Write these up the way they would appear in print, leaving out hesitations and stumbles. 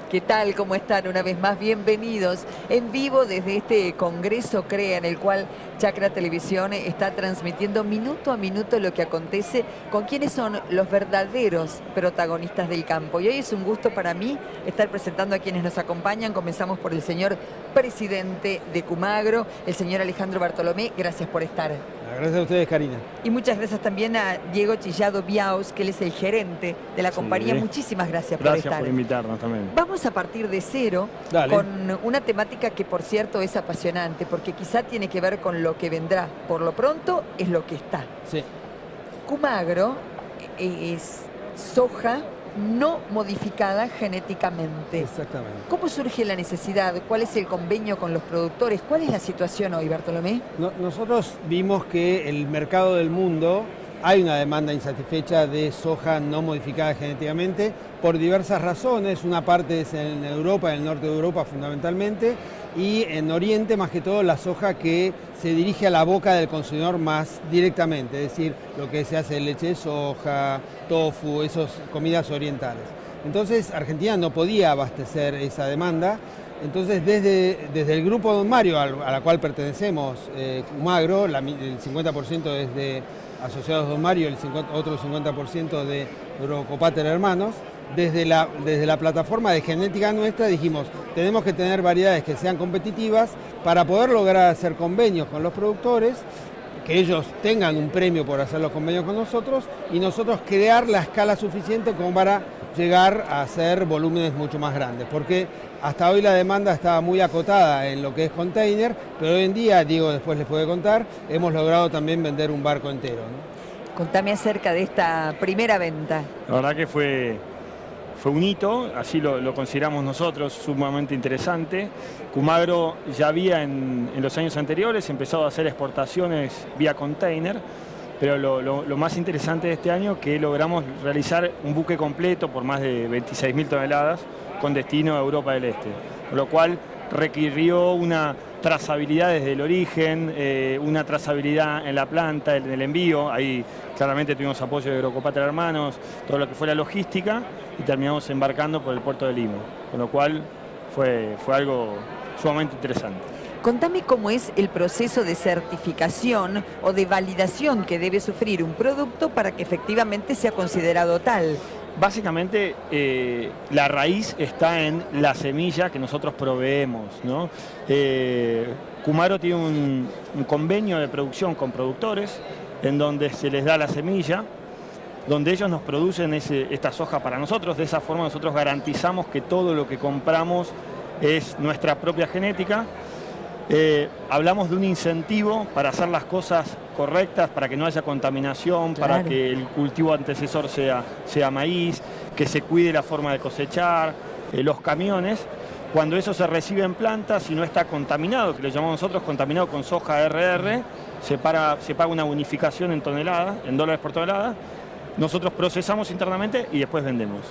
¿Qué tal? ¿Cómo están? Una vez más, bienvenidos en vivo desde este Congreso CREA, en el cual Chacra Televisión está transmitiendo minuto a minuto lo que acontece con quienes son los verdaderos protagonistas del campo. Y hoy es un gusto para mí estar presentando a quienes nos acompañan. Comenzamos por el señor presidente de Cumagro, el señor Alejandro Bartolomé. Gracias por estar. Gracias a ustedes, Karina. Y muchas gracias también a Diego Chillado Biaus, que él es el gerente de la compañía. Muchísimas gracias por estar. Gracias por invitarnos también. Vamos a partir de cero. Dale. Con una temática que, por cierto, es apasionante, porque quizá tiene que ver con lo que vendrá. Por lo pronto, es lo que está. Sí. Cumagro es soja no modificada genéticamente. Exactamente. ¿Cómo surge la necesidad? ¿Cuál es el convenio con los productores? ¿Cuál es la situación hoy, Bartolomé? Nosotros vimos que el mercado del mundo hay una demanda insatisfecha de soja no modificada genéticamente por diversas razones. Una parte es en Europa, en el norte de Europa fundamentalmente, y en Oriente más que todo la soja que se dirige a la boca del consumidor más directamente, es decir, lo que se hace de leche de soja, tofu, esas comidas orientales. Entonces Argentina no podía abastecer esa demanda. Entonces desde el grupo Don Mario, a la cual pertenecemos, Cumagro, el 50% es de Asociados Don Mario, el otro 50% de Eurocopater Hermanos, desde la plataforma de genética nuestra dijimos, tenemos que tener variedades que sean competitivas para poder lograr hacer convenios con los productores, que ellos tengan un premio por hacer los convenios con nosotros y nosotros crear la escala suficiente como para llegar a hacer volúmenes mucho más grandes, porque hasta hoy la demanda estaba muy acotada en lo que es container, pero hoy en día, Diego después les puede contar, hemos logrado también vender un barco entero, ¿no? Contame acerca de esta primera venta. La verdad que fue un hito, así lo consideramos nosotros, sumamente interesante. Cumagro ya había en los años anteriores empezado a hacer exportaciones vía container, pero lo más interesante de este año es que logramos realizar un buque completo por más de 26.000 toneladas con destino a Europa del Este, con lo cual requirió una trazabilidad desde el origen, una trazabilidad en la planta, en el envío. Ahí claramente tuvimos apoyo de Eurocopater Hermanos, todo lo que fue la logística, y terminamos embarcando por el puerto de Lima, con lo cual fue algo sumamente interesante. Contame cómo es el proceso de certificación o de validación que debe sufrir un producto para que efectivamente sea considerado tal. Básicamente la raíz está en la semilla que nosotros proveemos, ¿no? Cumagro tiene un convenio de producción con productores en donde se les da la semilla, donde ellos nos producen esta soja para nosotros. De esa forma nosotros garantizamos que todo lo que compramos es nuestra propia genética. Hablamos de un incentivo para hacer las cosas correctas, para que no haya contaminación, claro, para que el cultivo antecesor sea maíz, que se cuide la forma de cosechar, los camiones. Cuando eso se recibe en plantas y no está contaminado, que lo llamamos nosotros contaminado con soja RR, se paga una bonificación en toneladas, en dólares por tonelada. Nosotros procesamos internamente y después vendemos.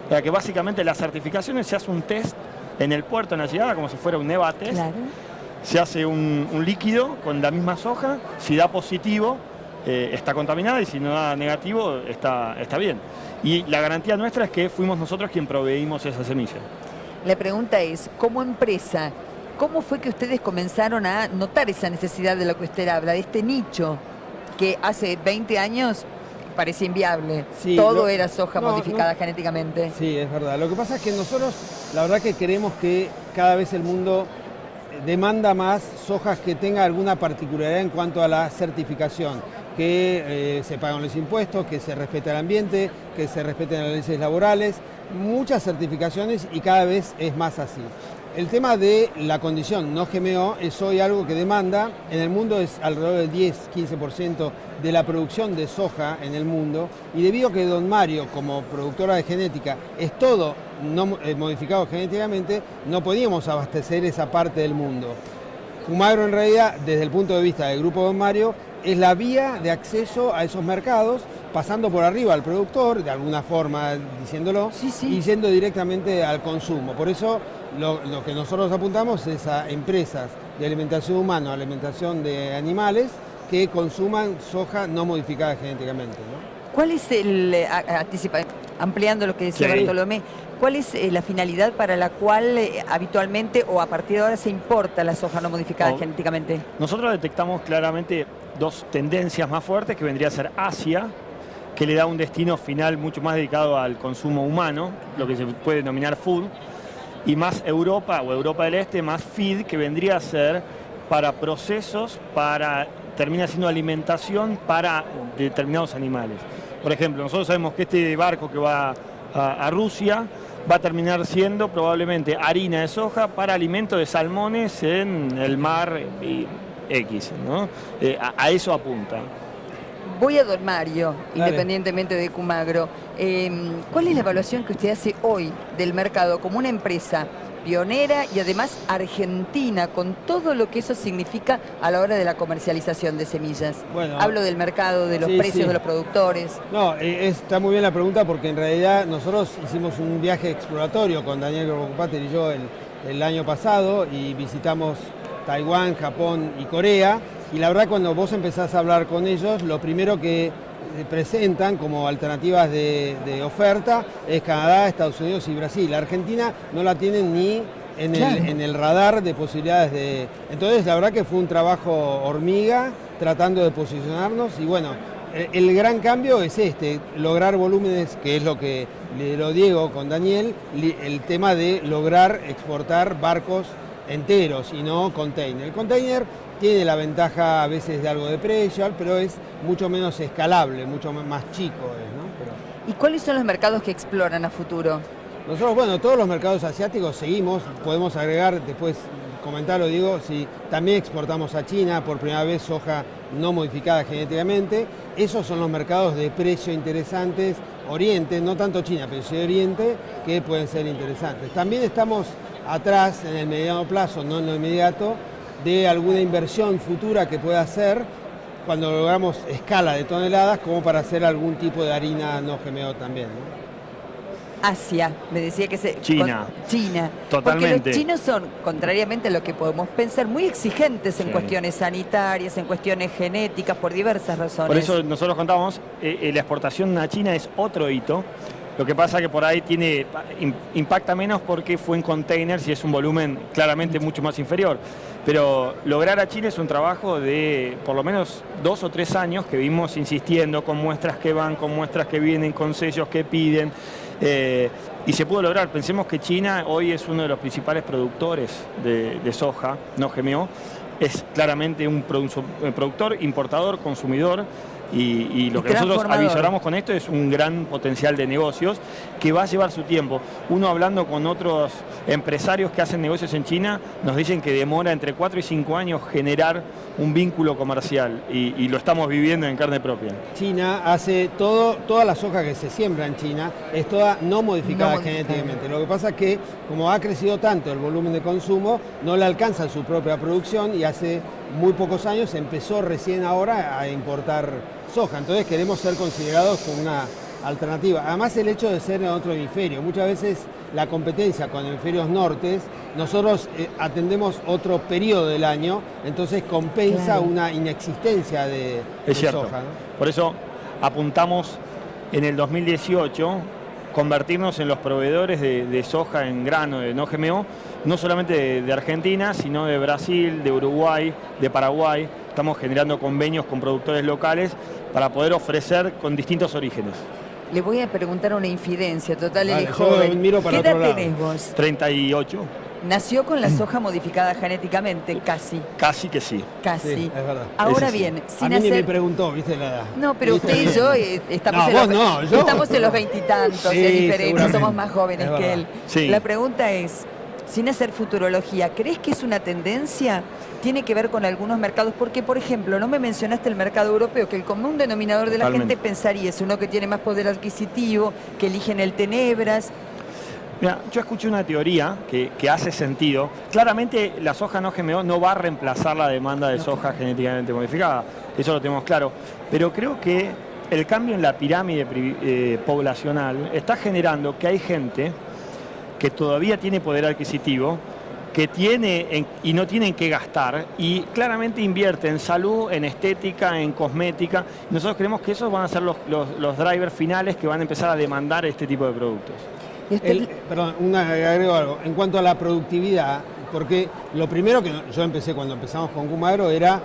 O sea que básicamente las certificaciones se hace un test en el puerto, en la llegada, como si fuera un NEVA test. Claro. Se hace un líquido con la misma soja, si da positivo está contaminada y si no da negativo está bien. Y la garantía nuestra es que fuimos nosotros quien proveímos esa semilla. La pregunta es, como empresa, ¿cómo fue que ustedes comenzaron a notar esa necesidad de lo que usted habla, de este nicho que hace 20 años parecía inviable? Sí, todo era soja modificada genéticamente. Sí, es verdad. Lo que pasa es que nosotros, la verdad que queremos que cada vez el mundo demanda más sojas que tenga alguna particularidad en cuanto a la certificación, que se pagan los impuestos, que se respete el ambiente, que se respeten las leyes laborales, muchas certificaciones y cada vez es más así. El tema de la condición no GMO es hoy algo que demanda, en el mundo es alrededor del 10-15% de la producción de soja en el mundo, y debido a que Don Mario, como productora de genética, es todo no modificado genéticamente, no podíamos abastecer esa parte del mundo. Cumagro en realidad, desde el punto de vista del grupo Don Mario, es la vía de acceso a esos mercados, pasando por arriba al productor, de alguna forma diciéndolo, y yendo directamente al consumo. Por eso lo que nosotros apuntamos es a empresas de alimentación humana, alimentación de animales, que consuman soja no modificada genéticamente, ¿no? ¿Cuál es ampliando lo que decía Sí. Bartolomé, cuál es la finalidad para la cual habitualmente o a partir de ahora se importa la soja no modificada Oh. genéticamente? Nosotros detectamos claramente dos tendencias más fuertes, que vendría a ser Asia, que le da un destino final mucho más dedicado al consumo humano, lo que se puede denominar food, y más Europa o Europa del Este, más feed, que vendría a ser para procesos, termina siendo alimentación para determinados animales. Por ejemplo, nosotros sabemos que este barco que va a Rusia va a terminar siendo probablemente harina de soja para alimento de salmones en el mar X, ¿no? A eso apunta. Voy a don Mario, Dale. independientemente de Cumagro. ¿Cuál es la evaluación que usted hace hoy del mercado como una empresa pionera y además argentina, con todo lo que eso significa a la hora de la comercialización de semillas? Bueno, Hablo del mercado, de los sí, precios sí. de los productores. No, está muy bien la pregunta porque en realidad nosotros hicimos un viaje exploratorio con Daniel Grobopater y yo el año pasado y visitamos Taiwán, Japón y Corea. Y la verdad, cuando vos empezás a hablar con ellos, lo primero que presentan como alternativas de oferta es Canadá, Estados Unidos y Brasil. La Argentina no la tienen ni en el radar de posibilidades de... Entonces, la verdad que fue un trabajo hormiga tratando de posicionarnos y bueno, el gran cambio es lograr volúmenes, que es lo que le Diego con Daniel, el tema de lograr exportar barcos enteros y no container. El container tiene la ventaja a veces de algo de precio, pero es mucho menos escalable, mucho más chico, ¿no? Pero ¿Y cuáles son los mercados que exploran a futuro? nosotros, bueno, todos los mercados asiáticos seguimos, podemos agregar, después comentarlo, digo, si también exportamos a China, por primera vez soja no modificada genéticamente. Esos son los mercados de precio interesantes, Oriente, no tanto China, pero sí Oriente, que pueden ser interesantes. También estamos atrás, en el mediano plazo, no en lo inmediato, de alguna inversión futura que pueda hacer cuando logramos escala de toneladas, como para hacer algún tipo de harina no GMO también, ¿no? Asia, me decía que China. China. Totalmente. Porque los chinos son, contrariamente a lo que podemos pensar, muy exigentes en Sí. cuestiones sanitarias, en cuestiones genéticas, por diversas razones. Por eso nosotros contamos, la exportación a China es otro hito. Lo que pasa que por ahí impacta menos porque fue en containers y es un volumen claramente mucho más inferior. Pero lograr a China es un trabajo de por lo menos 2 o 3 años que vimos insistiendo con muestras que van, con muestras que vienen, con sellos que piden. Y se pudo lograr. Pensemos que China hoy es uno de los principales productores de soja no GMO. Es claramente un productor, importador, consumidor. Y lo que nosotros transformador. avisoramos con esto es un gran potencial de negocios que va a llevar su tiempo. Uno hablando con otros empresarios que hacen negocios en China, nos dicen que demora entre 4 y 5 años generar un vínculo comercial y lo estamos viviendo en carne propia. China hace toda la soja que se siembra en China es toda no modificada No modificada. genéticamente. Lo que pasa es que como ha crecido tanto el volumen de consumo, no le alcanza su propia producción y hace muy pocos años empezó recién ahora a importar soja. Entonces queremos ser considerados como una alternativa. Además el hecho de ser en otro hemisferio. Muchas veces la competencia con hemisferios nortes, nosotros atendemos otro periodo del año, entonces compensa Claro. una inexistencia de Cierto. soja, ¿no? Por eso apuntamos en el 2018 convertirnos en los proveedores de soja en grano de no GMO, no solamente de Argentina, sino de Brasil, de Uruguay, de Paraguay. Estamos generando convenios con productores locales para poder ofrecer con distintos orígenes. Le voy a preguntar una infidencia, total, él Vale, es yo joven. miro para ¿Qué edad otro lado. tenés vos? 38, Nació con la soja modificada genéticamente, casi, casi que sí. casi. Sí, es verdad. Ahora Ese sí. bien, A sin mí ni me hacer... preguntó, ¿viste la edad? No, pero ¿Viste? usted y yo estamos, No, en vos los, no, yo. estamos en los veintitantos, Sí, es diferente, seguramente. somos más jóvenes Es que verdad. él. Sí. La pregunta es, sin hacer futurología, ¿crees que es una tendencia? ¿Tiene que ver con algunos mercados? Porque, por ejemplo, no me mencionaste el mercado europeo, que el común denominador de la Totalmente. gente pensaría es uno que tiene más poder adquisitivo, que eligen el tenebras. Mira, yo escuché una teoría que hace sentido. Claramente la soja no GMO no va a reemplazar la demanda de soja genéticamente modificada, eso lo tenemos claro. Pero creo que el cambio en la pirámide poblacional está generando que hay gente que todavía tiene poder adquisitivo que tiene y no tienen que gastar, y claramente invierte en salud, en estética, en cosmética. Nosotros creemos que esos van a ser los drivers finales que van a empezar a demandar este tipo de productos. Perdón, agrego algo. En cuanto a la productividad, porque lo primero que yo empecé cuando empezamos con Kumagro era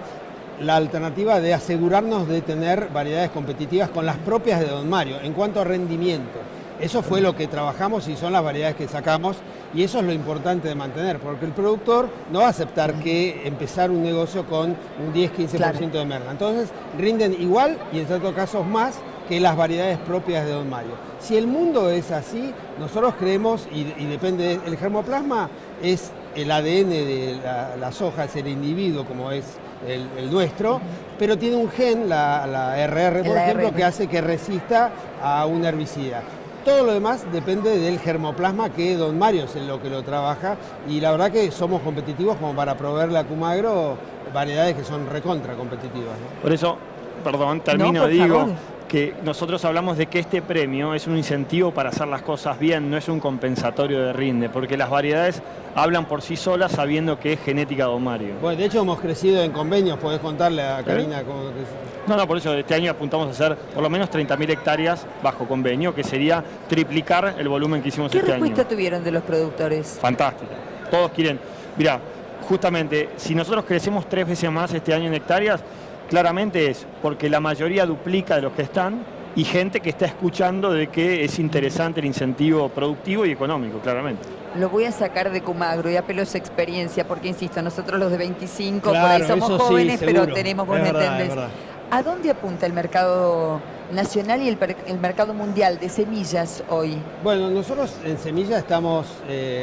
la alternativa de asegurarnos de tener variedades competitivas con las propias de Don Mario, en cuanto a rendimiento. Eso fue lo que trabajamos y son las variedades que sacamos, y eso es lo importante de mantener, porque el productor no va a aceptar que empezar un negocio con un 10-15% de merca. Entonces rinden igual y en ciertos casos más que las variedades propias de Don Mario. Si el mundo es así, nosotros creemos, y depende, el germoplasma es el ADN de la soja, es el individuo como es el nuestro, pero tiene un gen, la RR por ejemplo, que hace que resista a un herbicida. Todo lo demás depende del germoplasma, que Don Mario es lo que lo trabaja, y la verdad que somos competitivos como para proveerle a Kumagro variedades que son recontra competitivas, ¿no? Por eso, perdón, termino, digo que nosotros hablamos de que este premio es un incentivo para hacer las cosas bien, no es un compensatorio de rinde, porque las variedades hablan por sí solas sabiendo que es genética Don Mario. Bueno, de hecho hemos crecido en convenios, podés contarle a Karina cómo creció. No, por eso este año apuntamos a hacer por lo menos 30.000 hectáreas bajo convenio, que sería triplicar el volumen que hicimos este año. ¿Qué respuesta tuvieron de los productores? Fantástica. Todos quieren. Mirá, justamente, si nosotros crecemos 3 veces más este año en hectáreas, claramente es porque la mayoría duplica de los que están, y gente que está escuchando de que es interesante el incentivo productivo y económico, claramente. Lo voy a sacar de Kumagro y apelo a su experiencia, porque insisto, nosotros los de 25, claro, por ahí somos jóvenes, sí, pero tenemos, vos me entendés. verdad. ¿A dónde apunta el mercado nacional y el mercado mundial de semillas hoy? Bueno, nosotros en semillas estamos,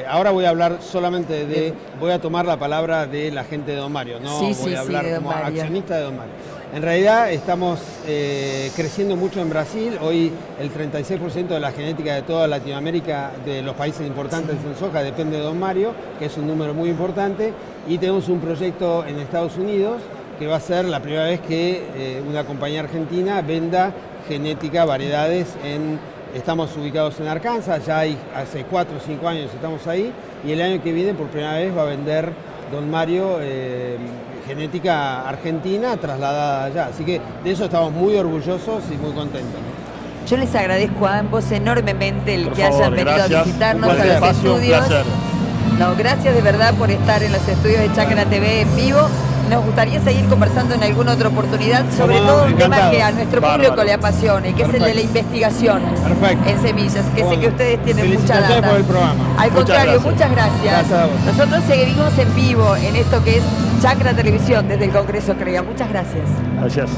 ahora voy a hablar solamente voy a tomar la palabra de la gente de Don Mario, no voy a hablar como accionista de Don Mario. En realidad estamos creciendo mucho en Brasil. Hoy el 36% de la genética de toda Latinoamérica, de los países importantes en soja, depende de Don Mario, que es un número muy importante. Y tenemos un proyecto en Estados Unidos que va a ser la primera vez que una compañía argentina venda genética, variedades estamos ubicados en Arkansas, ya hace 4 o 5 años estamos ahí, y el año que viene por primera vez va a vender Don Mario genética argentina trasladada allá. Así que de eso estamos muy orgullosos y muy contentos. Yo les agradezco a ambos enormemente el que hayan venido gracias. A visitarnos a los estudios. No, gracias de verdad por estar en los estudios de Chacra TV en vivo. Nos gustaría seguir conversando en alguna otra oportunidad, sobre todo un tema que a nuestro público le apasione, que es el de la investigación en semillas, que sé que ustedes tienen mucha data. Por el programa. Al contrario, muchas gracias. Nosotros seguimos en vivo en esto que es Chacra Televisión desde el Congreso CREA. Muchas gracias. Gracias.